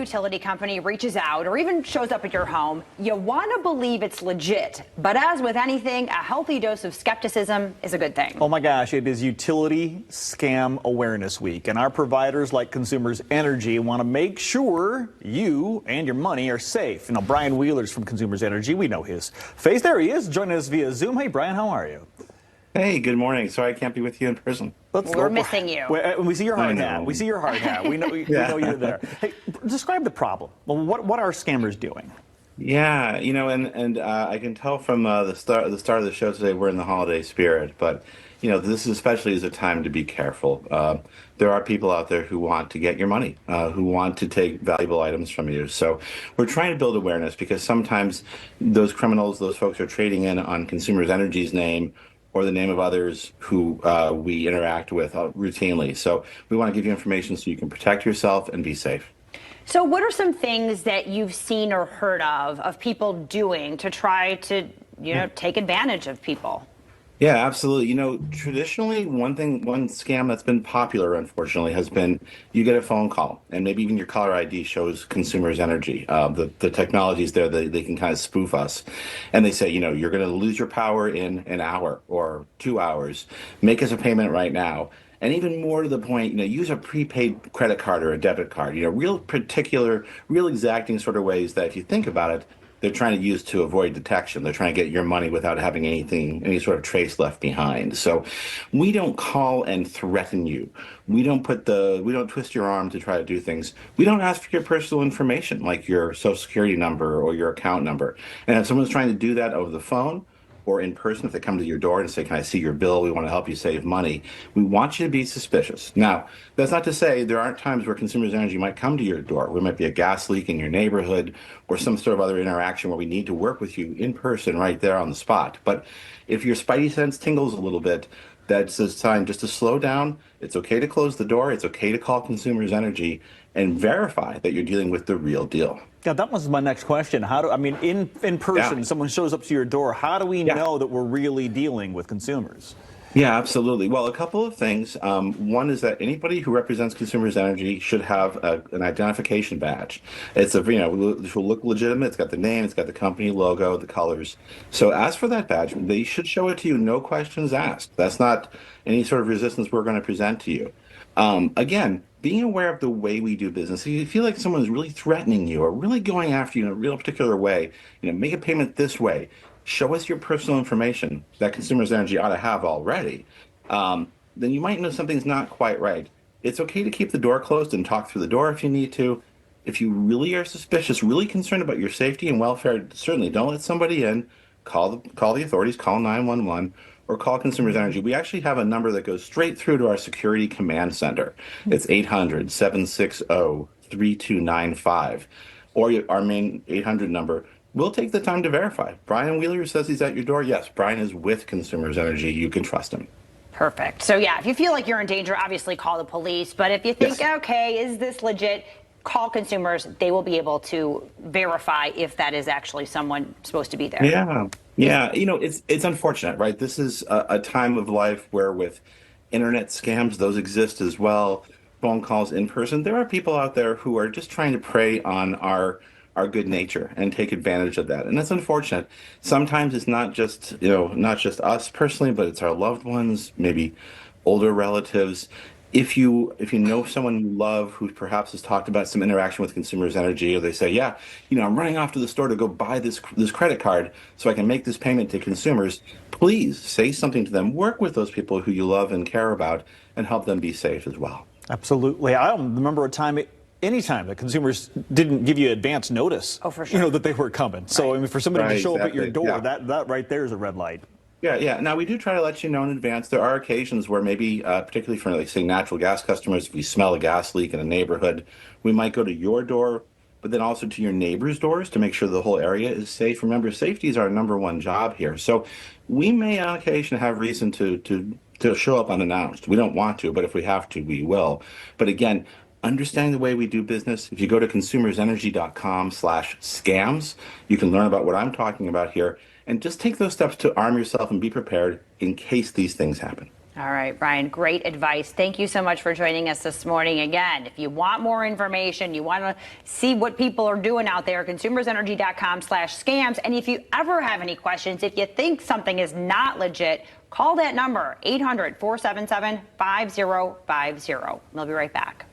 utility company reaches out or even shows up at your home, you want to believe it's legit. But as with anything, a healthy dose of skepticism is a good thing. Oh my gosh, it is Utility Scam Awareness Week, and our providers like Consumers Energy want to make sure you and your money are safe. Now, Brian Wheeler's from Consumers Energy. We know his face. There he is, joining us via Zoom. Hey, Brian, how are you? Hey, good morning. Sorry I can't be with you in person. We're missing you. We see your hard hat. We see your hard hat. We know, we know you're there. Hey, describe the problem. Well, what are scammers doing? Yeah, and I can tell from the start of the show today we're in the holiday spirit, but this especially is a time to be careful. There are people out there who want to get your money, who want to take valuable items from you. So we're trying to build awareness because sometimes those criminals, those folks are trading in on Consumers Energy's name or the name of others who we interact with routinely. So we want to give you information so you can protect yourself and be safe. So what are some things that you've seen or heard of people doing to try to, take advantage of people? Yeah, absolutely. Traditionally, one scam that's been popular, unfortunately, has been you get a phone call and maybe even your caller ID shows Consumers Energy. The technology's there, they can kind of spoof us. And they say, you're going to lose your power in an hour or 2 hours. Make us a payment right now. And even more to the point, use a prepaid credit card or a debit card. Real particular, real exacting sort of ways that if you think about it, they're trying to use to avoid detection. They're trying to get your money without having any sort of trace left behind. So we don't call and threaten you. We don't twist your arm to try to do things. We don't ask for your personal information like your social security number or your account number. And if someone's trying to do that over the phone, or in person, if they come to your door and say, can I see your bill? We want to help you save money. We want you to be suspicious. Now, that's not to say there aren't times where Consumers Energy might come to your door. There might be a gas leak in your neighborhood or some sort of other interaction where we need to work with you in person right there on the spot. But if your spidey sense tingles a little bit, that's a sign just to slow down. It's okay to close the door. It's okay to call Consumers Energy and verify that you're dealing with the real deal. Yeah, that was my next question. In person, someone shows up to your door. How do we know that we're really dealing with consumers? Yeah, absolutely. Well, a couple of things. One is that anybody who represents Consumers Energy should have an identification badge. It will look legitimate. It's got the name, it's got the company logo, the colors. So ask for that badge. They should show it to you, no questions asked. That's not any sort of resistance we're going to present to you. Again, being aware of the way we do business. If you feel like someone's really threatening you or really going after you in a real particular way, make a payment this way. Show us your personal information that Consumers Energy ought to have already. Then you might know something's not quite right. It's okay to keep the door closed and talk through the door if you need to. If you really are suspicious, really concerned about your safety and welfare, certainly don't let somebody in. Call the authorities, call 911. Or call Consumers Energy. We actually have a number that goes straight through to our security command center. It's 800-760-3295. Or our main 800 number. We'll take the time to verify. Brian Wheeler says he's at your door. Yes, Brian is with Consumers Energy. You can trust him. Perfect. So yeah, if you feel like you're in danger, obviously call the police. But if you think, okay, is this legit? Call Consumers. They will be able to verify if that is actually someone supposed to be there. Yeah. It's unfortunate, right? This is a time of life where with internet scams, those exist as well. Phone calls in person. There are people out there who are just trying to prey on our good nature and take advantage of that. And that's unfortunate. Sometimes it's not just us personally, but it's our loved ones, maybe older relatives. If you know someone you love who perhaps has talked about some interaction with Consumers Energy, or they say, I'm running off to the store to go buy this credit card so I can make this payment to Consumers, please say something to them. Work with those people who you love and care about and help them be safe as well. Absolutely. I don't remember any time that Consumers didn't give you advance notice, for sure. That they were coming. Right. So for somebody to show up at your door, that right there is a red light. Yeah. Now, we do try to let you know in advance. There are occasions where maybe, particularly for, like, say, natural gas customers, if we smell a gas leak in a neighborhood, we might go to your door, but then also to your neighbors' doors to make sure the whole area is safe. Remember, safety is our number one job here. So we may, on occasion, have reason to show up unannounced. We don't want to, but if we have to, we will. But again, understanding the way we do business, if you go to consumersenergy.com/scams, you can learn about what I'm talking about here. And just take those steps to arm yourself and be prepared in case these things happen. All right, Brian, great advice. Thank you so much for joining us this morning. Again, if you want more information, you want to see what people are doing out there, consumersenergy.com/scams. And if you ever have any questions, if you think something is not legit, call that number, 800-477-5050. We'll be right back.